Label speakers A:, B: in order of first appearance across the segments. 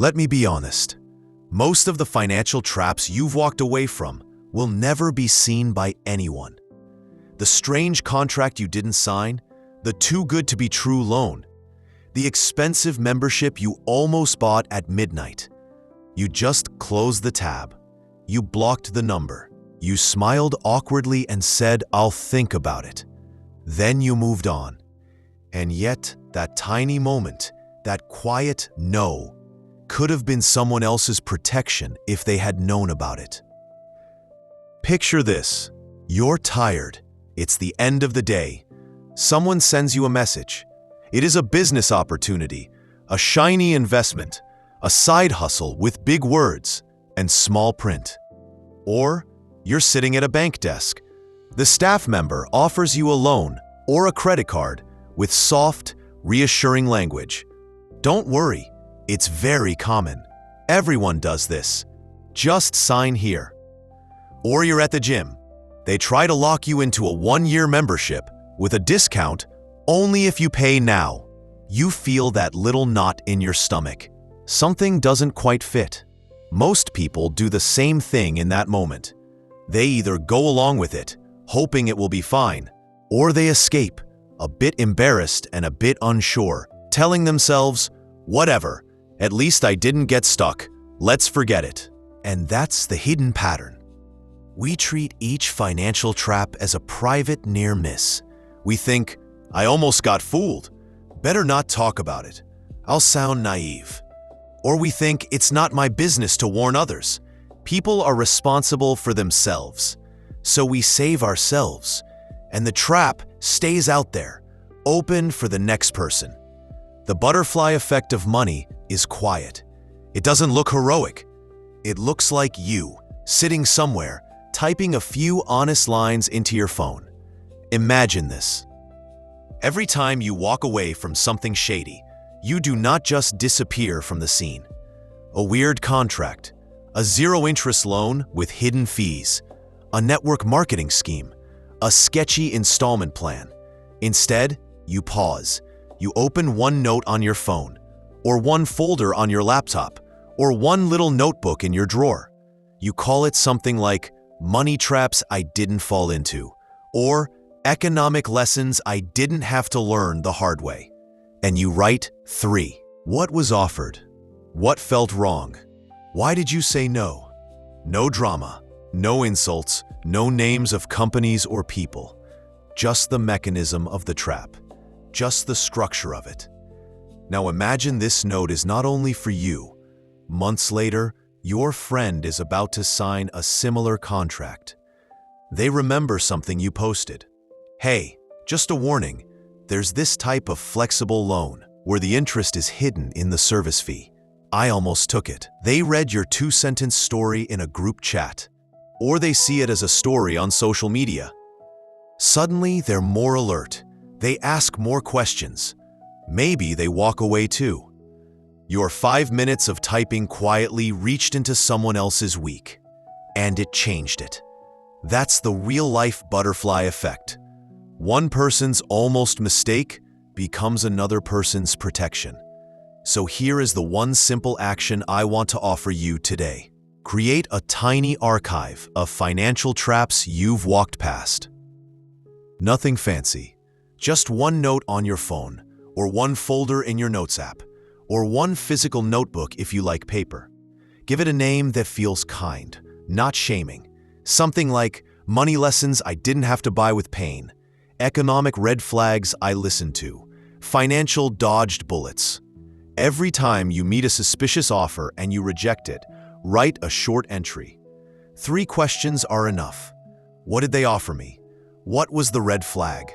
A: Let me be honest. Most of the financial traps you've walked away from will never be seen by anyone. The strange contract you didn't sign, the too-good-to-be-true loan, the expensive membership you almost bought at midnight. You just closed the tab. You blocked the number. You smiled awkwardly and said, "I'll think about it." Then you moved on. And yet, that tiny moment, that quiet no, could have been someone else's protection if they had known about it. Picture this. You're tired. It's the end of the day. Someone sends you a message. It is a business opportunity, a shiny investment, a side hustle with big words and small print. Or you're sitting at a bank desk. The staff member offers you a loan or a credit card with soft, reassuring language. Don't worry, it's very common. Everyone does this. Just sign here. Or you're at the gym. They try to lock you into a 1-year membership with a discount only if you pay now. You feel that little knot in your stomach. Something doesn't quite fit. Most people do the same thing in that moment. They either go along with it, hoping it will be fine, or they escape, a bit embarrassed and a bit unsure, telling themselves, "Whatever, at least I didn't get stuck, let's forget it." And that's the hidden pattern. We treat each financial trap as a private near miss. We think, "I almost got fooled. Better not talk about it. I'll sound naive." Or we think, "It's not my business to warn others. People are responsible for themselves." So we save ourselves, and the trap stays out there, open for the next person. The butterfly effect of money is quiet. It doesn't look heroic. It looks like you, sitting somewhere, typing a few honest lines into your phone. Imagine this. Every time you walk away from something shady, you do not just disappear from the scene. A weird contract, a zero-interest loan with hidden fees, a network marketing scheme, a sketchy installment plan. Instead, you pause. You open one note on your phone, or one folder on your laptop, or one little notebook in your drawer. You call it something like "Money Traps I Didn't Fall Into," or "Economic Lessons I Didn't Have to Learn the Hard Way." And you write 3. What was offered? What felt wrong? Why did you say no? No drama, no insults, no names of companies or people. Just the mechanism of the trap. Just the structure of it. Now imagine this note is not only for you. Months later, your friend is about to sign a similar contract. They remember something you posted. "Hey, just a warning, there's this type of flexible loan where the interest is hidden in the service fee. I almost took it." They read your 2-sentence story in a group chat, or they see it as a story on social media. Suddenly, they're more alert. They ask more questions. Maybe they walk away too. Your 5 minutes of typing quietly reached into someone else's week, and it changed it. That's the real-life butterfly effect. One person's almost mistake becomes another person's protection. So here is the one simple action I want to offer you today. Create a tiny archive of financial traps you've walked past. Nothing fancy. Just one note on your phone, or one folder in your Notes app, or one physical notebook if you like paper. Give it a name that feels kind, not shaming. Something like "Money Lessons I Didn't Have to Buy with Pain," "Economic Red Flags I Listened to," "Financial Dodged Bullets." Every time you meet a suspicious offer and you reject it, write a short entry. 3 questions are enough. What did they offer me? What was the red flag?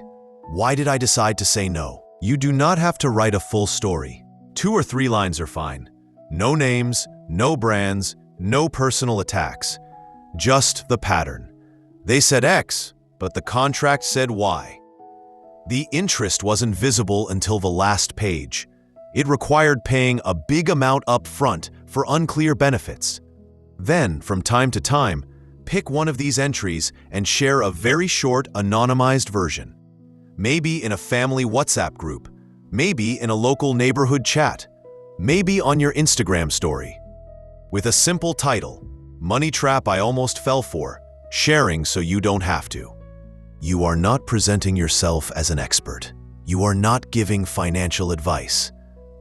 A: Why did I decide to say no? You do not have to write a full story. 2 or 3 lines are fine. No names, no brands, no personal attacks. Just the pattern. They said X, but the contract said Y. The interest wasn't visible until the last page. It required paying a big amount up front for unclear benefits. Then, from time to time, pick one of these entries and share a very short, anonymized version. Maybe in a family WhatsApp group, maybe in a local neighborhood chat, Maybe on your Instagram story. With a simple title, Money Trap I Almost Fell For, sharing so you don't have to. You are not presenting yourself as an expert. You are not giving financial advice.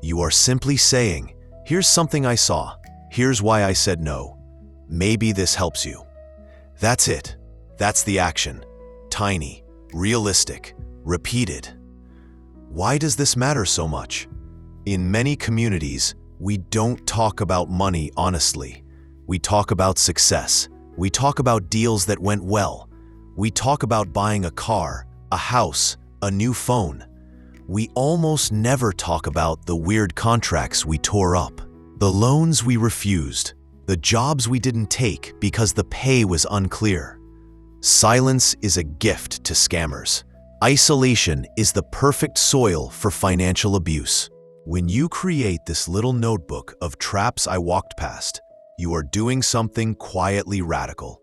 A: You are simply saying, here's something I saw. Here's why I said no. Maybe this helps you. That's it. That's the action. Tiny, realistic, repeated. Why does this matter so much? In many communities, we don't talk about money honestly. We talk about success. We talk about deals that went well. We talk about buying a car, a house, a new phone. We almost never talk about the weird contracts we tore up, the loans we refused, the jobs we didn't take because the pay was unclear. Silence is a gift to scammers. Isolation is the perfect soil for financial abuse. When you create this little notebook of traps I walked past, you are doing something quietly radical.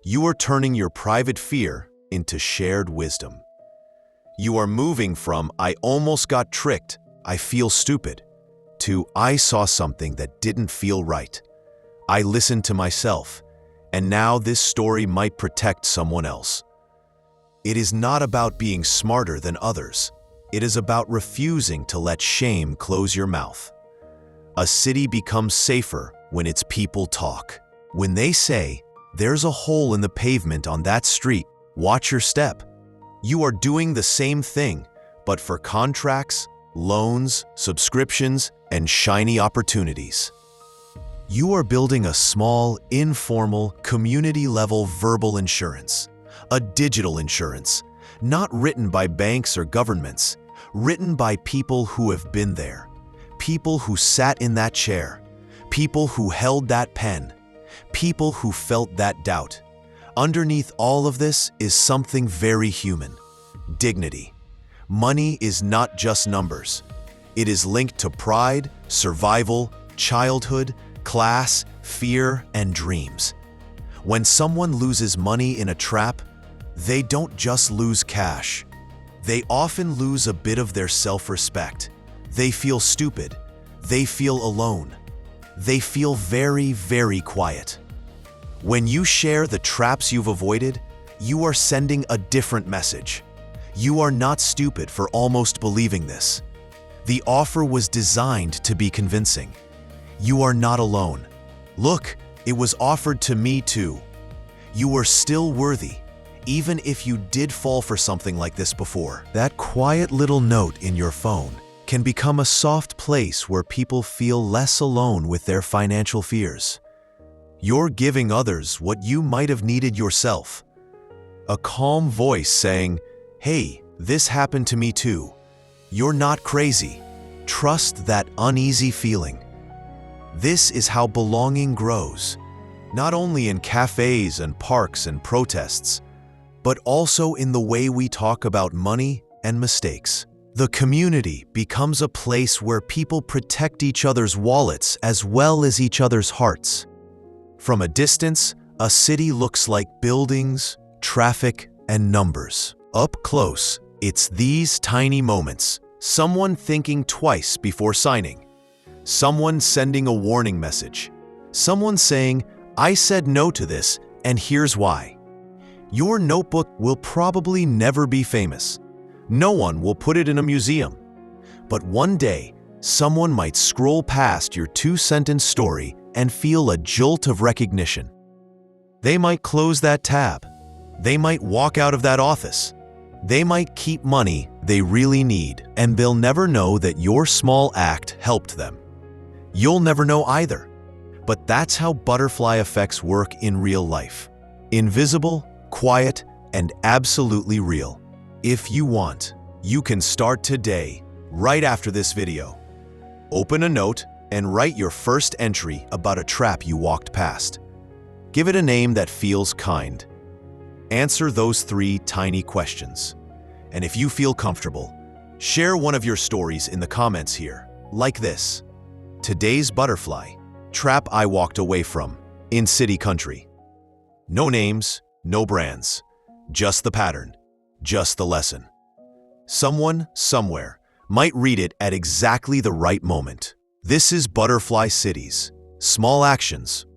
A: You are turning your private fear into shared wisdom. You are moving from I almost got tricked, I feel stupid, to I saw something that didn't feel right. I listened to myself, and now this story might protect someone else. It is not about being smarter than others. It is about refusing to let shame close your mouth. A city becomes safer when its people talk. When they say, there's a hole in the pavement on that street, watch your step. You are doing the same thing, but for contracts, loans, subscriptions, and shiny opportunities. You are building a small, informal, community-level verbal insurance, a digital insurance, not written by banks or governments, written by people who have been there, people who sat in that chair, people who held that pen, people who felt that doubt. Underneath all of this is something very human: dignity. Money is not just numbers. It is linked to pride, survival, childhood, class, fear, and dreams. When someone loses money in a trap, they don't just lose cash. They often lose a bit of their self-respect. They feel stupid. They feel alone. They feel very, very quiet. When you share the traps you've avoided, you are sending a different message. You are not stupid for almost believing this. The offer was designed to be convincing. You are not alone. Look, it was offered to me too. You are still worthy, even if you did fall for something like this before. That quiet little note in your phone can become a soft place where people feel less alone with their financial fears. You're giving others what you might have needed yourself. A calm voice saying, hey, this happened to me too. You're not crazy. Trust that uneasy feeling. This is how belonging grows, not only in cafes and parks and protests, but also in the way we talk about money and mistakes. The community becomes a place where people protect each other's wallets as well as each other's hearts. From a distance, a city looks like buildings, traffic, and numbers. Up close, it's these tiny moments: someone thinking twice before signing, someone sending a warning message, someone saying, I said no to this, and here's why. Your notebook will probably never be famous. No one will put it in a museum. But one day, someone might scroll past your two-sentence story and feel a jolt of recognition. They might close that tab. They might walk out of that office. They might keep money they really need, and they'll never know that your small act helped them. You'll never know either. But that's how butterfly effects work in real life. Invisible, quiet, and absolutely real. If you want, you can start today, right after this video. Open a note and write your first entry about a trap you walked past. Give it a name that feels kind. Answer those 3 tiny questions. And if you feel comfortable, share one of your stories in the comments here, like this: today's butterfly trap I walked away from in city country. No names, no brands, just the pattern, just the lesson. Someone, somewhere, might read it at exactly the right moment. This is Butterfly Cities. Small actions,